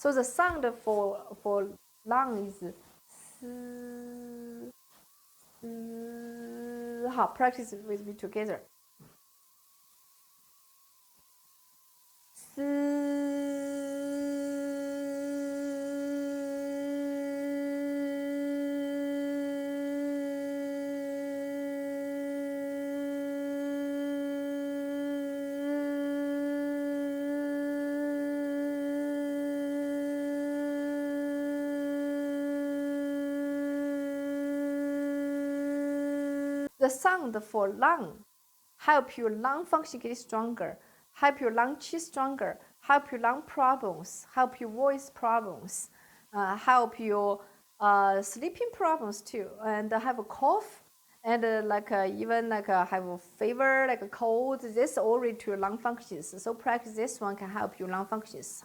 So the sound for lung is好, practice with me together. The sound for lung help your lung function get stronger, help your lung qi stronger, help your lung problems, help your voice problems, help your sleeping problems too, and have a cough, and even have a fever, like a cold. This all relate to your lung functions. So practice this one can help your lung functions.